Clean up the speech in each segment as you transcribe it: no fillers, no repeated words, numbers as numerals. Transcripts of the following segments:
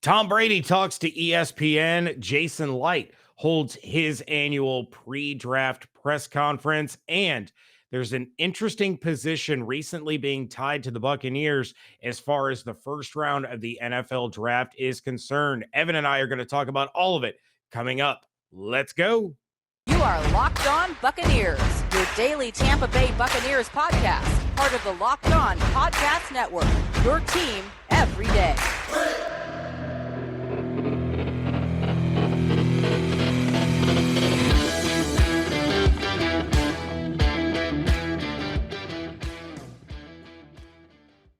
Tom Brady talks to ESPN. Jason Licht holds his annual pre-draft press conference. And there's an interesting position recently being tied to the Buccaneers as far as the first round of the NFL draft is concerned. Evan and I are going to talk about all of it coming up. Let's go. You are Locked On Buccaneers, your daily Tampa Bay Buccaneers podcast, part of the Locked On Podcast Network, your team every day.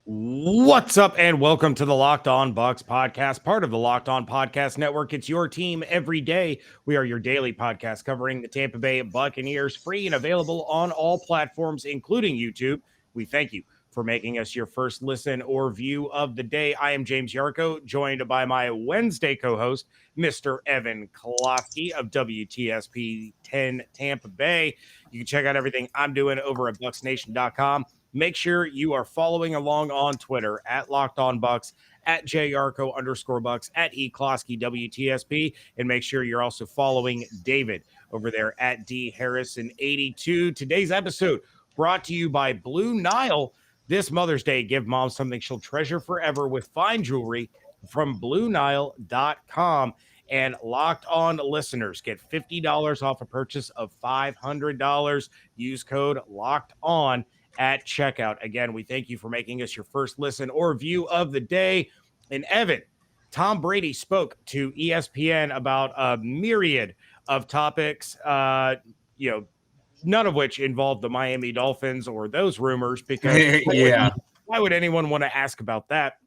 What's up, and welcome to the Locked On Bucs Podcast, part of the Locked On Podcast Network. It's your team every day. We are your daily podcast covering the Tampa Bay Buccaneers, free and available on all platforms, including YouTube. We thank you for making us your first listen or view of the day. I am James Yarcho, joined by my Wednesday co-host, Mr. Evan Klofsky of WTSP 10 Tampa Bay. You can check out everything I'm doing over at BucsNation.com. Make sure you are following along on Twitter at Locked On Bucs, at JYarcho_Bucs, at eKlosky WTSP, and make sure you're also following David over there at DHarrison82. Today's episode brought to you by Blue Nile. This Mother's Day, give mom something she'll treasure forever with fine jewelry from BlueNile.com. And Locked On listeners get $50 off a purchase of $500. Use code Locked On at checkout. Again, we thank you for making us your first listen or view of the day. And Evan, Tom Brady spoke to ESPN about a myriad of topics, none of which involved the Miami Dolphins or those rumors, because why would anyone want to ask about that?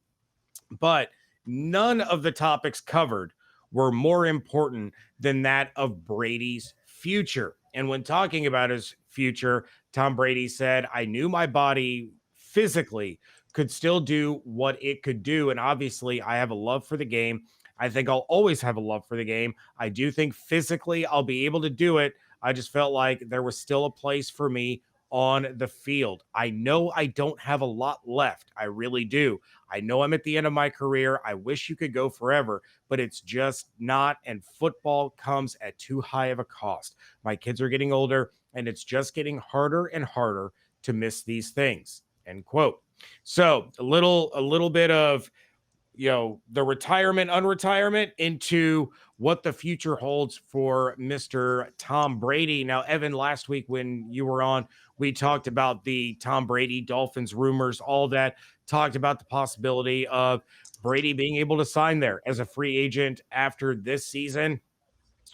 But none of the topics covered were more important than that of Brady's future. And when talking about his future, Tom Brady said, I knew my body physically could still do what it could do. And obviously, I have a love for the game. I think I'll always have a love for the game. I do think physically I'll be able to do it. I just felt like there was still a place for me on the field. I know I don't have a lot left. I really do. I know I'm at the end of my career. I wish you could go forever, but it's just not. And football comes at too high of a cost. My kids are getting older, and it's just getting harder and harder to miss these things. End quote. So a little bit of, the retirement, unretirement into what the future holds for Mr. Tom Brady. Now, Evan, last week when you were on, we talked about the Tom Brady Dolphins rumors, all that, talked about the possibility of Brady being able to sign there as a free agent after this season.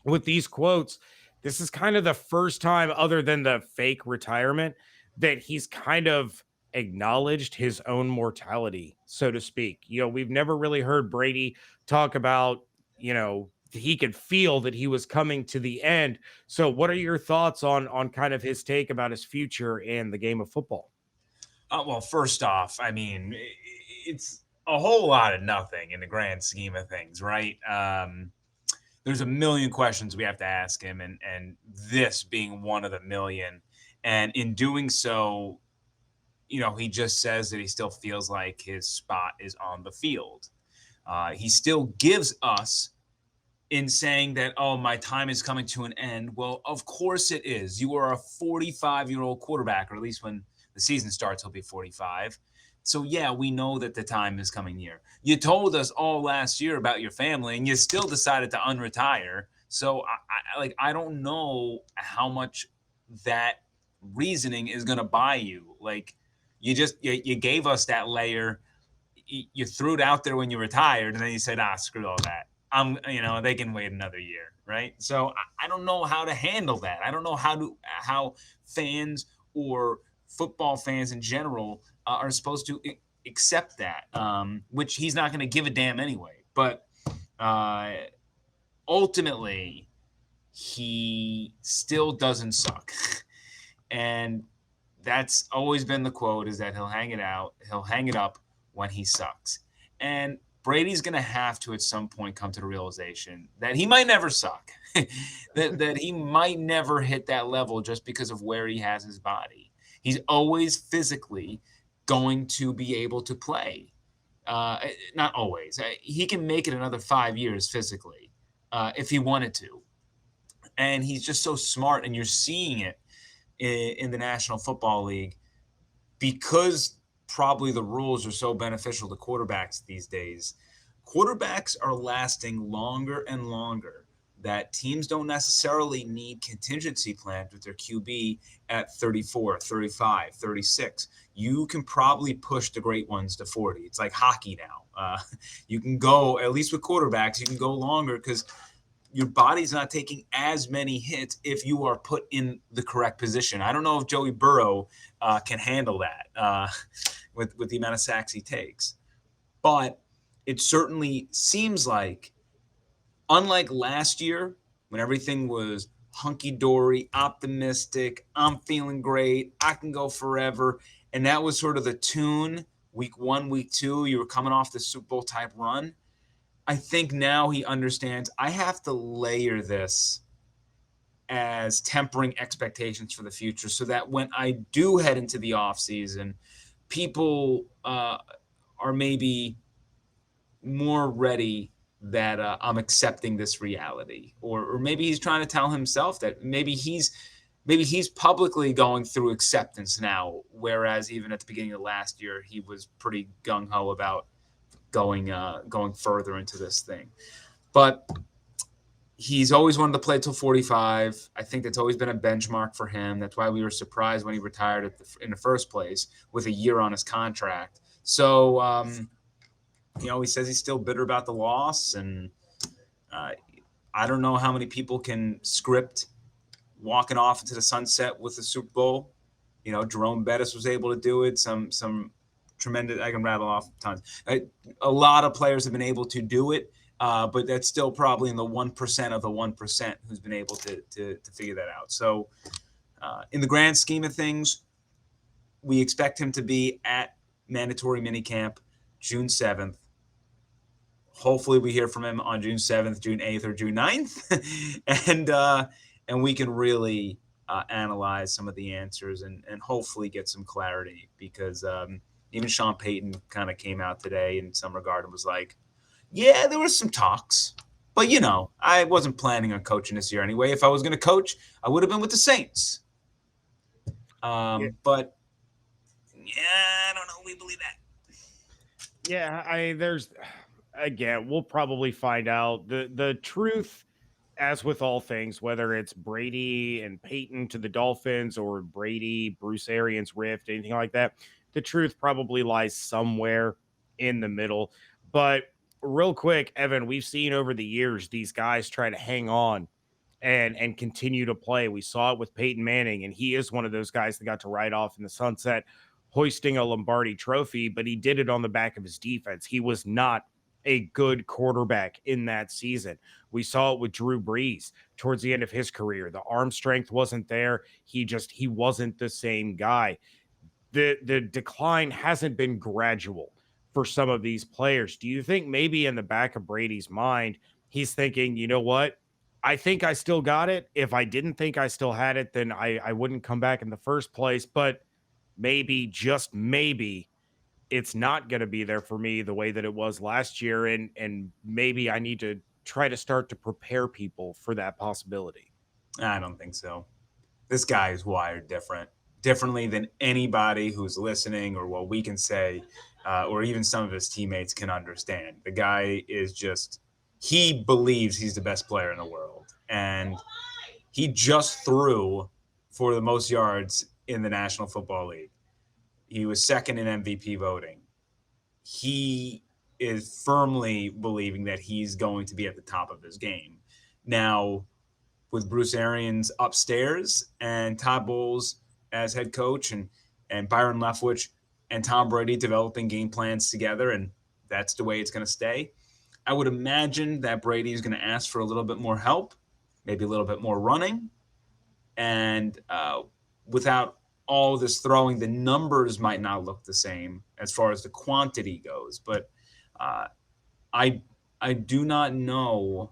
With these quotes, this is kind of the first time, other than the fake retirement, that he's kind of acknowledged his own mortality, so to speak. We've never really heard Brady talk about, he could feel that he was coming to the end. So what are your thoughts on kind of his take about his future in the game of football? Well, first off, I mean, it's a whole lot of nothing in the grand scheme of things, right? There's a million questions we have to ask him, and this being one of the million. And in doing so, he just says that he still feels like his spot is on the field. He still gives us in saying that, oh, my time is coming to an end. Well, of course it is. You are a 45-year-old quarterback, or at least when the season starts, he'll be 45. So, yeah, we know that the time is coming near. You told us all last year about your family, and you still decided to unretire. So, I don't know how much that reasoning is going to buy you. You gave us that layer. You threw it out there when you retired, and then you said, screw all that. They can wait another year, right? So I don't know how to handle that. I don't know how fans or football fans in general are supposed to accept that, which he's not going to give a damn anyway. But ultimately, he still doesn't suck. And that's always been the quote, is that he'll hang it up when he sucks. And Brady's going to have to at some point come to the realization that he might never suck, that he might never hit that level just because of where he has his body. He's always physically going to be able to play. Not always. He can make it another 5 years physically if he wanted to. And he's just so smart, and you're seeing it in the National Football League because probably the rules are so beneficial to quarterbacks these days. Quarterbacks are lasting longer and longer. That teams don't necessarily need contingency plans with their QB at 34, 35, 36. You can probably push the great ones to 40. It's like hockey now. You can go, at least with quarterbacks, you can go longer because your body's not taking as many hits if you are put in the correct position. I don't know if Joey Burrow can handle that with the amount of sacks he takes. But it certainly seems like, unlike last year when everything was hunky-dory, optimistic, I'm feeling great, I can go forever, and that was sort of the tune week 1, week 2, you were coming off the Super Bowl type run. I think now he understands I have to layer this as tempering expectations for the future so that when I do head into the offseason, people are maybe more ready that I'm accepting this reality. Or maybe he's trying to tell himself that maybe he's publicly going through acceptance now, whereas even at the beginning of last year, he was pretty gung-ho about going further into this thing. But he's always wanted to play till 45. I think that's always been a benchmark for him. That's why we were surprised when he retired in the first place with a year on his contract. So, he says he's still bitter about the loss. And I don't know how many people can script walking off into the sunset with the Super Bowl. Jerome Bettis was able to do it. Some tremendous, I can rattle off tons. A lot of players have been able to do it, but that's still probably in the 1% of the 1% who's been able to figure that out. So in the grand scheme of things, we expect him to be at mandatory minicamp June 7th. Hopefully we hear from him on June 7th, June 8th, or June 9th. And we can really analyze some of the answers and hopefully get some clarity because even Sean Payton kind of came out today in some regard and was like, yeah, there was some talks, but I wasn't planning on coaching this year anyway. If I was going to coach, I would have been with the Saints. But I don't know. We believe that. Yeah, again, we'll probably find out the truth, as with all things, whether it's Brady and Peyton to the Dolphins or Brady, Bruce Arians rift, anything like that. The truth probably lies somewhere in the middle. But real quick, Evan, we've seen over the years these guys try to hang on and continue to play. We saw it with Peyton Manning, and he is one of those guys that got to ride off in the sunset, hoisting a Lombardi trophy, but he did it on the back of his defense. He was not a good quarterback in that season. We saw it with Drew Brees towards the end of his career. The arm strength wasn't there. He wasn't the same guy. The decline hasn't been gradual for some of these players. Do you think maybe in the back of Brady's mind, he's thinking, you know what? I think I still got it. If I didn't think I still had it, then I wouldn't come back in the first place. But maybe, just maybe, it's not going to be there for me the way that it was last year. And maybe I need to try to start to prepare people for that possibility. I don't think so. This guy is wired differently than anybody who's listening or what we can say, or even some of his teammates can understand. The guy is he believes he's the best player in the world. And he just threw for the most yards in the National Football League. He was second in MVP voting. He is firmly believing that he's going to be at the top of his game. Now, with Bruce Arians upstairs and Todd Bowles as head coach and Byron Leftwich and Tom Brady developing game plans together, and that's the way it's going to stay, I would imagine that Brady is going to ask for a little bit more help, maybe a little bit more running. And without all this throwing, the numbers might not look the same as far as the quantity goes. But I do not know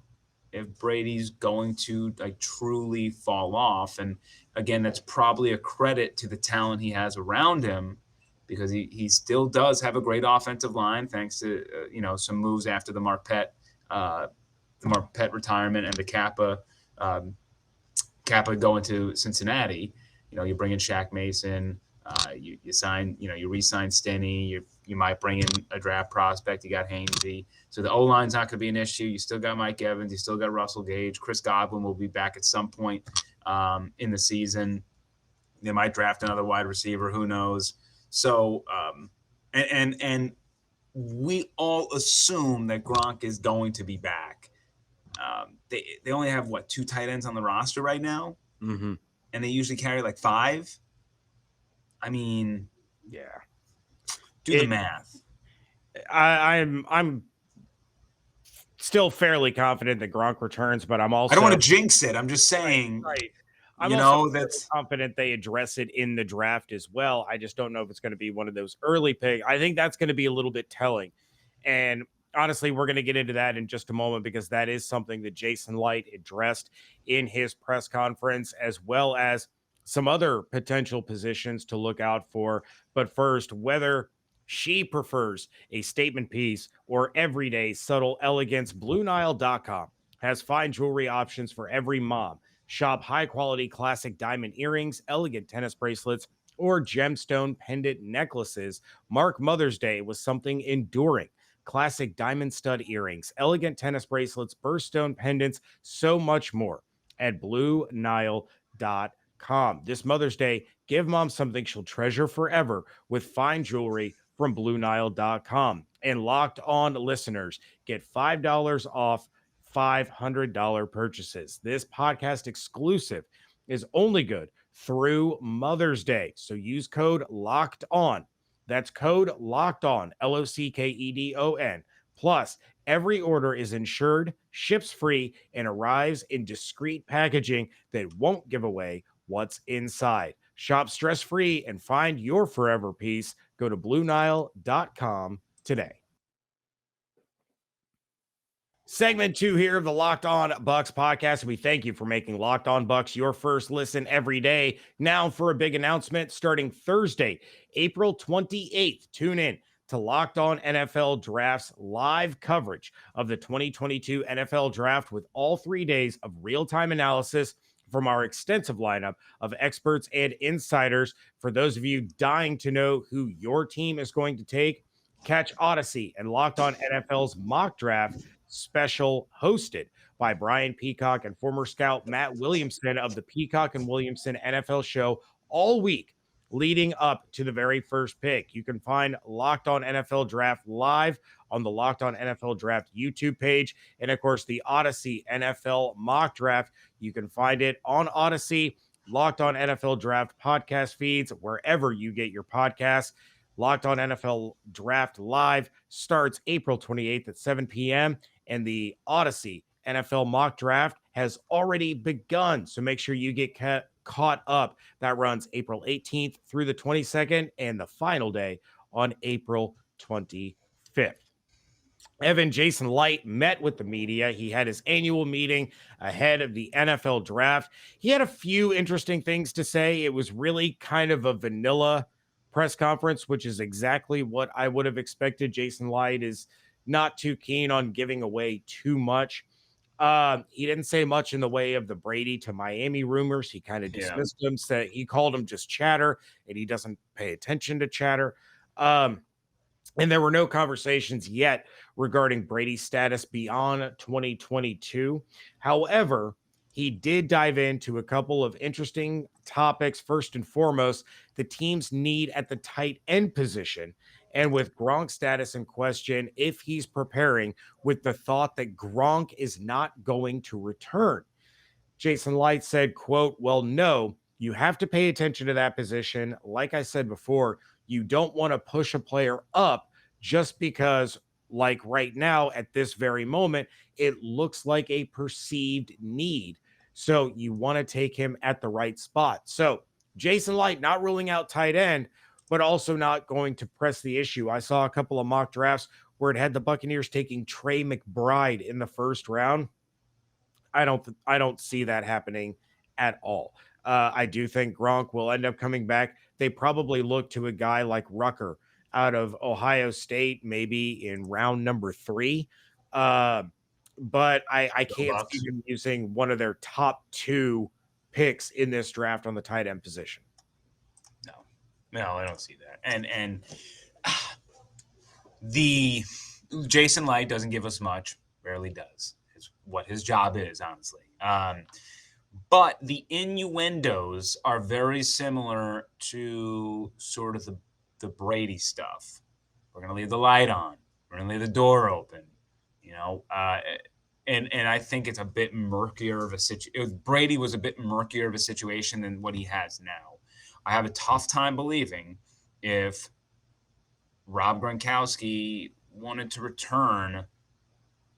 if Brady's going to truly fall off. And again, that's probably a credit to the talent he has around him, because he still does have a great offensive line thanks to some moves after the Marpet retirement and the Kappa going to Cincinnati. You bring in Shaq Mason, you re-sign Stinney, you might bring in a draft prospect. You got Hainsey. So the O-line's not going to be an issue. You still got Mike Evans. You still got Russell Gage. Chris Godwin will be back at some point in the season. They might draft another wide receiver. Who knows? So, and we all assume that Gronk is going to be back. They only have, 2 tight ends on the roster right now? Mm-hmm. And they usually carry like 5? I mean, yeah. Do the math. I'm still fairly confident that Gronk returns, but I'm also I don't want to jinx it. I'm just saying, right. I'm that's confident they address it in the draft as well. I just don't know if it's going to be one of those early picks. I think that's going to be a little bit telling. And honestly, we're going to get into that in just a moment because that is something that Jason Licht addressed in his press conference, as well as some other potential positions to look out for. But first, whether she prefers a statement piece or everyday subtle elegance, BlueNile.com has fine jewelry options for every mom. Shop high-quality classic diamond earrings, elegant tennis bracelets, or gemstone pendant necklaces. Mark Mother's Day with something enduring. Classic diamond stud earrings, elegant tennis bracelets, birthstone pendants, so much more at BlueNile.com. This Mother's Day, give mom something she'll treasure forever with fine jewelry from BlueNile.com. And Locked On listeners get $5 off $500 purchases. This podcast exclusive is only good through Mother's Day. So use code Locked On. That's code Locked On, LOCKEDON. Plus, every order is insured, ships free, and arrives in discreet packaging that won't give away what's inside. Shop stress-free and find your forever piece. Go to BlueNile.com today. Segment 2 here of the Locked On Bucs podcast. We thank you for making Locked On Bucs your first listen every day. Now for a big announcement starting Thursday, April 28th. Tune in to Locked On NFL Draft's live coverage of the 2022 NFL Draft with all 3 days of real-time analysis from our extensive lineup of experts and insiders. For those of you dying to know who your team is going to take, catch Odyssey and Locked On NFL's mock draft special hosted by Brian Peacock and former scout Matt Williamson of the Peacock and Williamson NFL show all week leading up to the very first pick. You can find Locked On NFL Draft live on the Locked On NFL Draft YouTube page. And of course, the Odyssey NFL mock draft. You can find it on Odyssey, Locked On NFL Draft podcast feeds, wherever you get your podcasts. Locked On NFL Draft Live starts April 28th at 7 p.m. and the Odyssey NFL mock draft has already begun. So make sure you get caught up. That runs April 18th through the 22nd and the final day on April 25th. Jason Licht met with the media. He had his annual meeting ahead of the NFL draft. He had a few interesting things to say. It was really kind of a vanilla press conference, which is exactly what I would have expected. Jason Licht is not too keen on giving away too much. He didn't say much in the way of the Brady to Miami rumors. He kind of dismissed them, said he called them just chatter, and he doesn't pay attention to chatter. And there were no conversations yet regarding Brady's status beyond 2022. However, he did dive into a couple of interesting topics. First and foremost, the team's need at the tight end position. And with Gronk's status in question, if he's preparing with the thought that Gronk is not going to return. Jason Licht said, quote, well, no, you have to pay attention to that position. Like I said before, you don't want to push a player up just because, like right now, at this very moment, it looks like a perceived need. So you want to take him at the right spot. So Jason Licht not ruling out tight end, but also not going to press the issue. I saw a couple of mock drafts where it had the Buccaneers taking Trey McBride in the first round. I don't see that happening at all. I do think Gronk will end up coming back they probably look to a guy like Rucker out of Ohio State, maybe in round number 3. But I Go can't see Bucs. them using one of their top 2 picks in this draft on the tight end position. No, I don't see that. And the Jason Licht doesn't give us much, rarely does. It's what his job is, honestly. But the innuendos are very similar to sort of the Brady stuff. We're going to leave the light on. We're going to leave the door open. And I think it's a bit murkier of a situation. Brady was a bit murkier of a situation than what he has now. I have a tough time believing if Rob Gronkowski wanted to return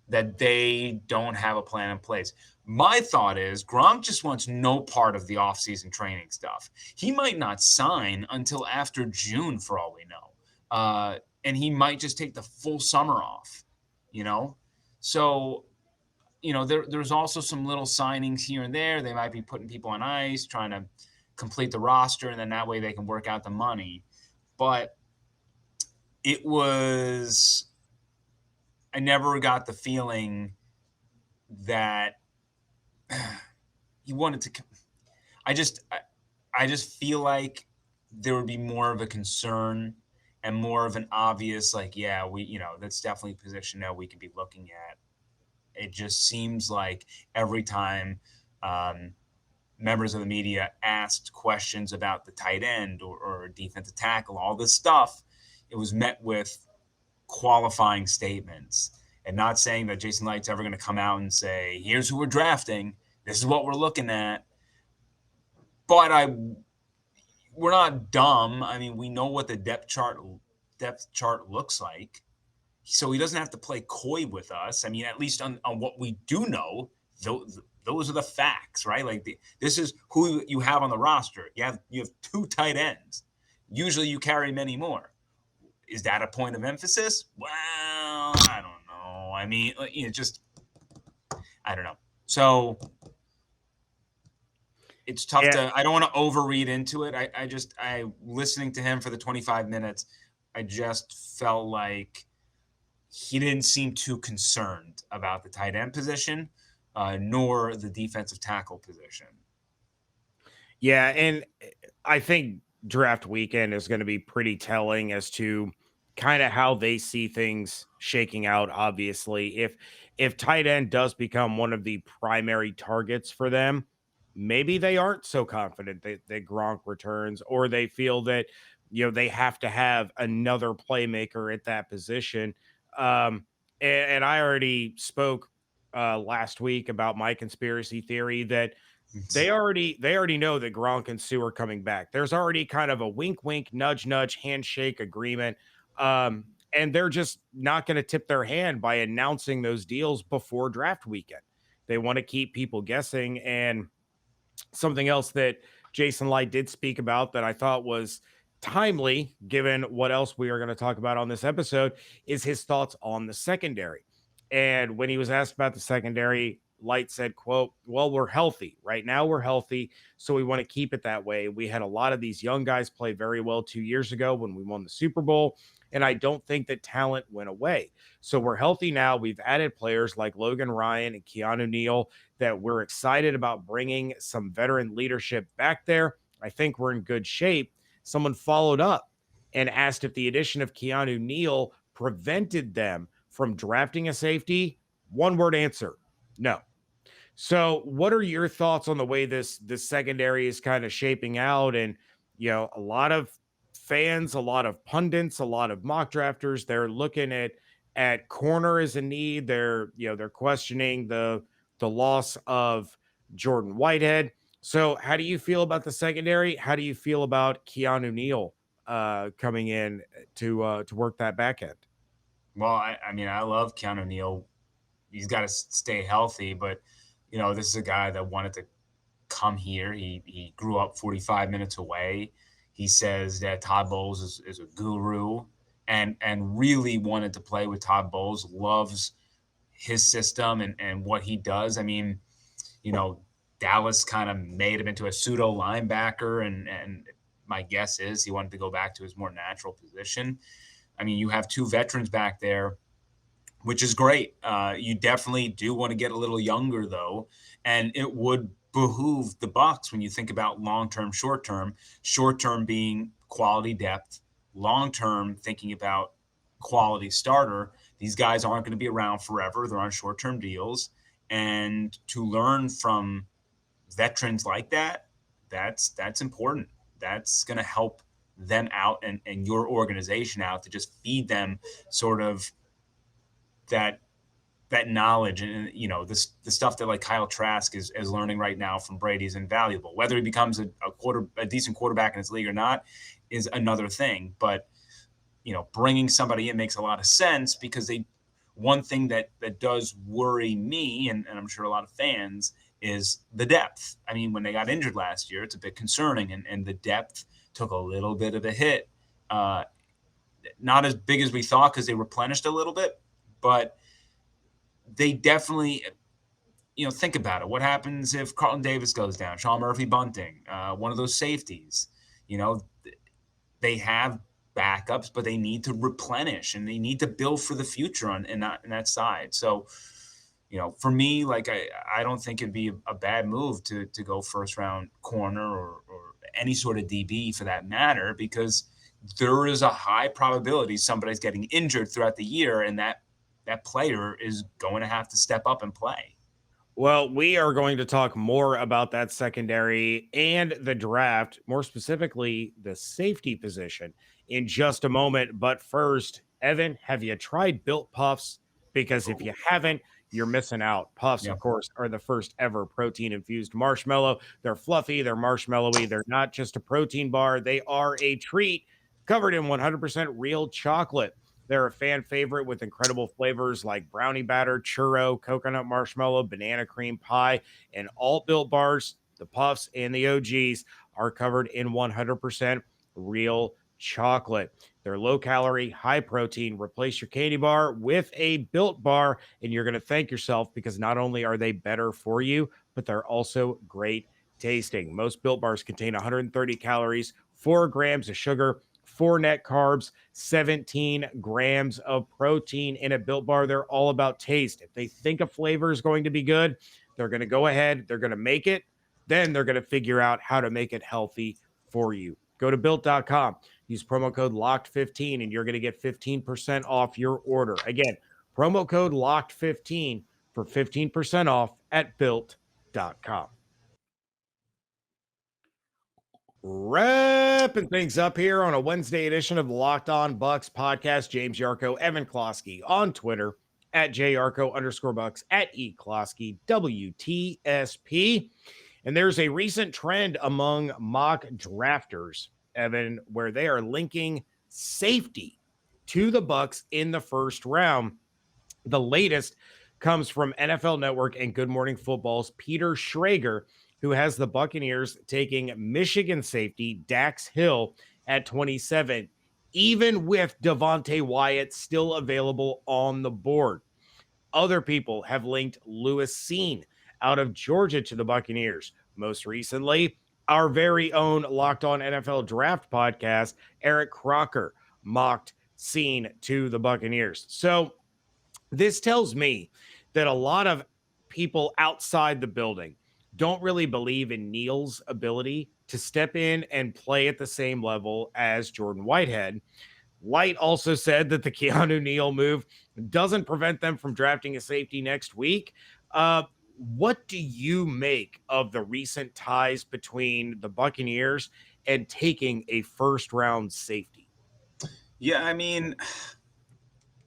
that they don't have a plan in place. My thought is Gronk just wants no part of the offseason training stuff. He might not sign until after June for all we know. And he might just take the full summer off, So, there's also some little signings here and there. They might be putting people on ice, trying to complete the roster, and then that way they can work out the money. But I never got the feeling that he wanted to. I just feel like there would be more of a concern and more of an obvious, that's definitely a position that we could be looking at. It just seems like every time members of the media asked questions about the tight end or defensive tackle, all this stuff, it was met with qualifying statements and not saying that Jason Light's ever going to come out and say, here's who we're drafting. This is what we're looking at. But we're not dumb. I mean, we know what the depth chart looks like. So he doesn't have to play coy with us. I mean, at least on what we do know, those are the facts, right? Like this is who you have on the roster. You have 2 tight ends. Usually you carry many more. Is that a point of emphasis? Well, I don't know. I mean, I don't know. So it's tough I don't want to overread into it. I listening to him for the 25 minutes, I just felt like he didn't seem too concerned about the tight end position, nor the defensive tackle position. Yeah, and I think draft weekend is going to be pretty telling as to kind of how they see things shaking out. Obviously, if tight end does become one of the primary targets for them, maybe they aren't so confident that Gronk returns, or they feel that they have to have another playmaker at that position. And I already spoke last week about my conspiracy theory that they already know that Gronk and Sue are coming back. There's already kind of a wink, wink, nudge, nudge, handshake agreement. And they're just not going to tip their hand by announcing those deals before draft weekend. They want to keep people guessing. And something else that Jason Licht did speak about that I thought was timely, given what else we are going to talk about on this episode, is his thoughts on the secondary. And when he was asked about the secondary, Licht said, quote, well, we're healthy. Right now we're healthy, so we want to keep it that way. We had a lot of these young guys play very well 2 years ago when we won the Super Bowl, and I don't think that talent went away. So we're healthy now. We've added players like Logan Ryan and Keanu Neal that we're excited about bringing some veteran leadership back there. I think we're in good shape. Someone followed up and asked if the addition of Keanu Neal prevented them from drafting a safety. One word answer, no. So what are your thoughts on the way this secondary is kind of shaping out? And, a lot of fans, a lot of pundits, a lot of mock drafters, they're looking at corner as a need. They're questioning the loss of Jordan Whitehead. So how do you feel about the secondary? How do you feel about Keanu Neal coming in to work that back end? Well, I love Keanu Neal. He's got to stay healthy, but this is a guy that wanted to come here. He grew up 45 minutes away. He says that Todd Bowles is a guru and really wanted to play with Todd Bowles, loves his system and what he does. I mean, Dallas kind of made him into a pseudo linebacker and my guess is he wanted to go back to his more natural position. I mean, you have two veterans back there, which is great. You definitely do want to get a little younger, though, and it would behoove the Bucs when you think about long-term, short-term being quality depth, long-term thinking about quality starter. These guys aren't going to be around forever. They're on short-term deals, and to learn from veterans like that, that's important. That's going to help them out and your organization out to just feed them sort of that knowledge and the stuff that like Kyle Trask is learning right now from Brady is invaluable. Whether he becomes a decent quarterback in his league or not is another thing. But bringing somebody in makes a lot of sense because one thing that does worry me and I'm sure a lot of fans is the depth. I mean, when they got injured last year, it's a bit concerning, and the depth took a little bit of a hit. Not as big as we thought because they replenished a little bit, but they definitely, think about it. What happens if Carlton Davis goes down, Sean Murphy Bunting, one of those safeties? They have backups, but they need to replenish and they need to build for the future in that side. So, for me, like I don't think it'd be a bad move to go first round corner or any sort of DB for that matter, because there is a high probability somebody's getting injured throughout the year, and that player is going to have to step up and play. Well, we are going to talk more about that secondary and the draft, more specifically the safety position, in just a moment. But first, Evan, have you tried Built Puffs? Because if you haven't, you're missing out. Puffs, of course, are the first ever protein-infused marshmallow. They're fluffy, they're marshmallowy. They're not just a protein bar. They are a treat covered in 100% real chocolate. They're a fan favorite with incredible flavors like brownie batter, churro, coconut marshmallow, banana cream pie, and all Built bars, the Puffs and the OGs, are covered in 100% real chocolate. They're low calorie, high protein. Replace your candy bar with a Built bar, and you're going to thank yourself because not only are they better for you, but they're also great tasting. Most Built bars contain 130 calories, 4 grams of sugar, 4 net carbs, 17 grams of protein in a Built bar. They're all about taste. If they think a flavor is going to be good, they're going to go ahead, they're going to make it, then they're going to figure out how to make it healthy for you. Go to Built.com, use promo code LOCKED15, and you're going to get 15% off your order. Again, promo code LOCKED15 for 15% off at Built.com. Wrapping things up here on a Wednesday edition of the Locked On Bucs podcast. James Yarcho, Evan Klosky on Twitter at JYarcho_Bucs, at eKlosky, WTSP. And there's a recent trend among mock drafters, Evan, where they are linking safety to the Bucs in the first round. The latest comes from NFL Network and Good Morning Football's Peter Schrager, who has the Buccaneers taking Michigan safety Dax Hill at 27, even with Devontae Wyatt still available on the board. Other people have linked Lewis Cine out of Georgia to the Buccaneers. Most recently, our very own Locked On NFL Draft podcast, Eric Crocker, mocked Cine to the Buccaneers. So this tells me that a lot of people outside the building don't really believe in Neal's ability to step in and play at the same level as Jordan Whitehead. Light also said that the Keanu Neal move doesn't prevent them from drafting a safety next week. What do you make of the recent ties between the Buccaneers and taking a first-round safety? Yeah, I mean,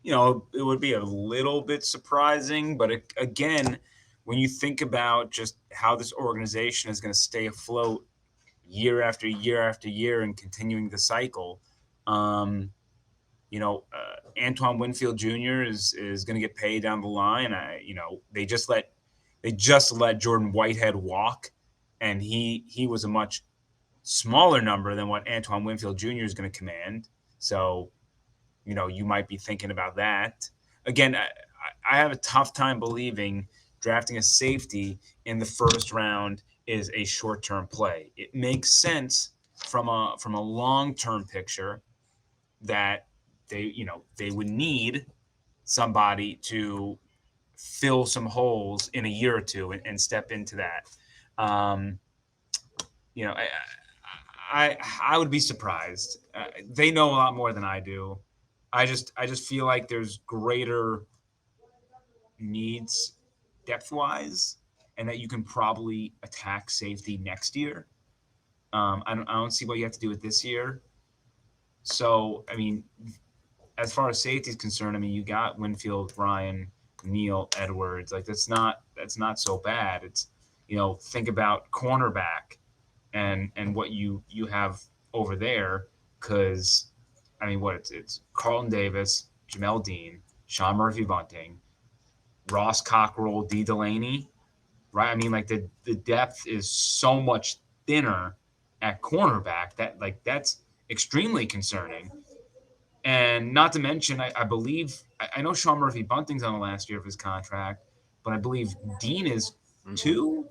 it would be a little bit surprising, but again, when you think about just how this organization is going to stay afloat year after year after year and continuing the cycle, Antoine Winfield Jr. is going to get paid down the line. They just let Jordan Whitehead walk, and he was a much smaller number than what Antoine Winfield Jr. is going to command. So, you might be thinking about that. Again, I have a tough time believing drafting a safety in the first round is a short-term play. It makes sense from a long-term picture that they would need somebody to fill some holes in a year or two and step into that. I would be surprised. They know a lot more than I do. I just feel like there's greater needs depth-wise, and that you can probably attack safety next year. I don't see what you have to do it this year. So, I mean, as far as safety is concerned, I mean, you got Winfield, Ryan, Neal, Edwards. Like that's not so bad. It's, think about cornerback and what you have over there, because I mean, it's Carlton Davis, Jamel Dean, Sean Murphy-Bunting, Ross Cockrell, D. Delaney, right? I mean, like the depth is so much thinner at cornerback that's extremely concerning. And not to mention, I believe, I know Sean Murphy-Bunting's on the last year of his contract, but I believe Dean is too.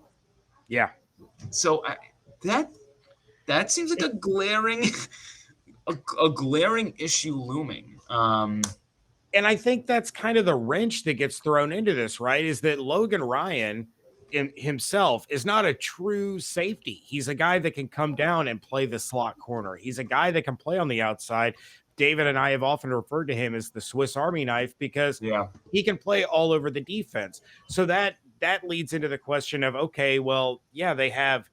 Yeah. So that seems like a glaring issue looming. And I think that's kind of the wrench that gets thrown into this, right? Is that Logan Ryan himself is not a true safety. He's a guy that can come down and play the slot corner. He's a guy that can play on the outside. David and I have often referred to him as the Swiss Army knife because he can play all over the defense. So that leads into the question of, okay, well, yeah, they have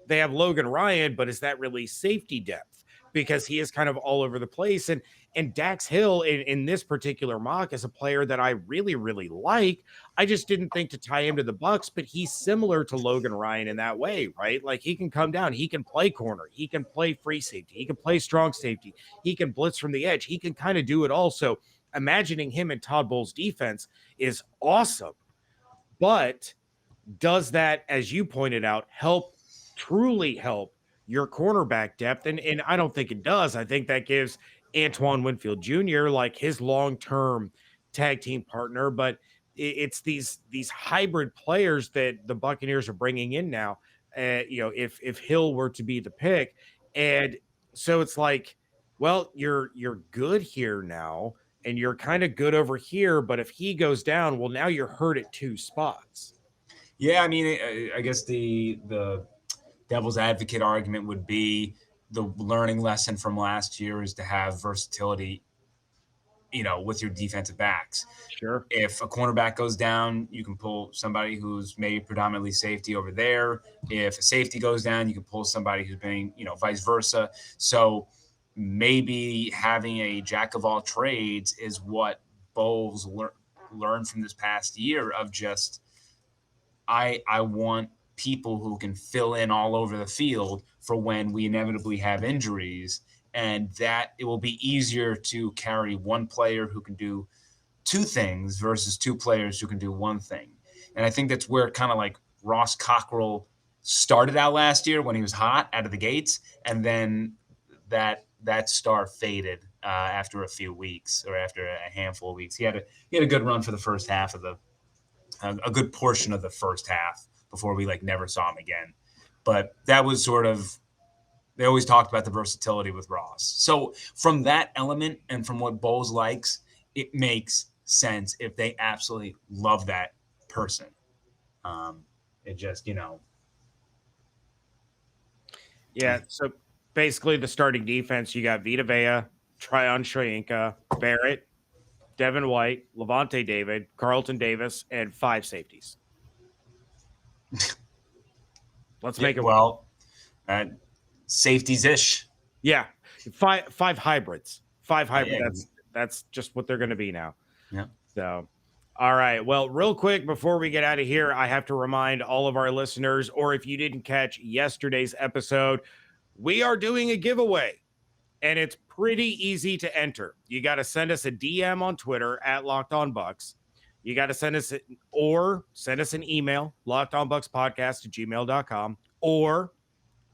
Logan Ryan, but is that really safety depth? Because he is kind of all over the place. And Dax Hill in this particular mock is a player that I really, really like. I just didn't think to tie him to the Bucs, but he's similar to Logan Ryan in that way, right? Like he can come down, he can play corner, he can play free safety, he can play strong safety, he can blitz from the edge, he can kind of do it all. So imagining him in Todd Bowles' defense is awesome. But does that, as you pointed out, truly help your cornerback depth? And I don't think it does. I think that gives Antoine Winfield Jr. like his long-term tag team partner, but it's these hybrid players that the Buccaneers are bringing in now. If Hill were to be the pick, and so it's like, well, you're good here now, and you're kind of good over here, but if he goes down, well, now you're hurt at two spots. Yeah, I mean, I guess the devil's advocate argument would be the learning lesson from last year is to have versatility, with your defensive backs. Sure. If a cornerback goes down, you can pull somebody who's maybe predominantly safety over there. If a safety goes down, you can pull somebody who's being, vice versa. So maybe having a jack of all trades is what Bowles learned from this past year of just, I want people who can fill in all over the field for when we inevitably have injuries, and that it will be easier to carry one player who can do two things versus two players who can do one thing. And I think that's where kind of like Ross Cockrell started out last year when he was hot out of the gates, and then that star faded after a few weeks, or after a handful of weeks. He had a good run for the first half of a good portion of the first half before we never saw him again. But that was sort of, they always talked about the versatility with Ross. So from that element and from what Bowles likes, it makes sense if they absolutely love that person. It just, Yeah, so basically the starting defense, you got Vita Vea, Tryon Shoyinka, Barrett, Devin White, Levante David, Carlton Davis, and 5 safeties. Let's make it well. Safeties-ish. Yeah, five hybrids. 5 hybrids. Yeah. That's just what they're going to be now. Yeah. So, all right. Well, real quick before we get out of here, I have to remind all of our listeners, or if you didn't catch yesterday's episode, we are doing a giveaway, and it's pretty easy to enter. You got to send us a DM on Twitter at Locked On Bucs. You got to send us an email, lockedonbucspodcast@gmail.com, or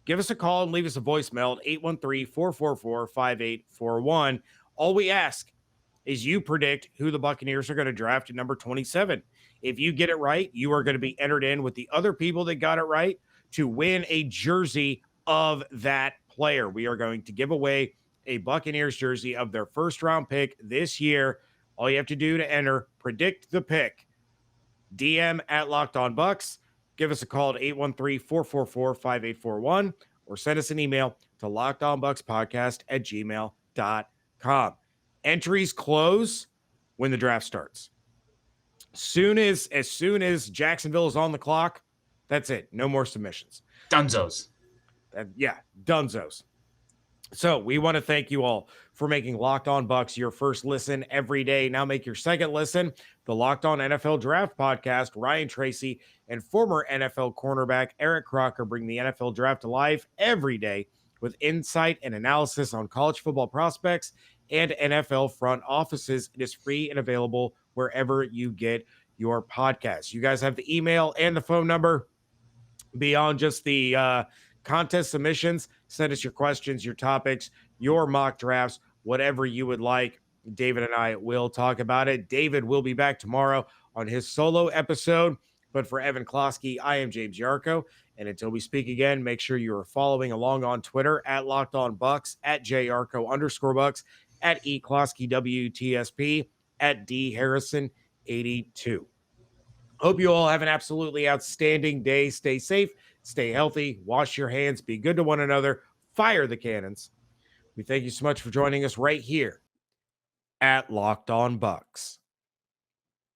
give us a call and leave us a voicemail at 813-444-5841. All we ask is you predict who the Buccaneers are going to draft at number 27. If you get it right, you are going to be entered in with the other people that got it right to win a jersey of that player, we are going to give away a Buccaneers jersey of their first round pick this year. All you have to do to enter, predict the pick, DM at Locked On Bucs. Give us a call at 813-444-5841 or send us an email to lockedonbucspodcast@gmail.com. Entries close when the draft starts. As soon as Jacksonville is on the clock, that's it. No more submissions. Dunzos. Dunzos. So we want to thank you all for making Locked On Bucs your first listen every day. Now make your second listen the Locked On NFL Draft Podcast. Ryan Tracy and former NFL cornerback Eric Crocker bring the NFL Draft to life every day with insight and analysis on college football prospects and NFL front offices. It is free and available wherever you get your podcasts. You guys have the email and the phone number. Beyond just the contest submissions, send us your questions, your topics, your mock drafts, whatever you would like. David and I will talk about it. David will be back tomorrow on his solo episode. But for Evan Klosky, I am James Yarcho. And until we speak again, make sure you are following along on Twitter at Locked On Bucs, at JYarcho_Bucs, at EKloskyWTSP, at DHarrison82. Hope you all have an absolutely outstanding day. Stay safe, stay healthy, wash your hands, be good to one another, fire the cannons. We thank you so much for joining us right here at Locked On Bucs.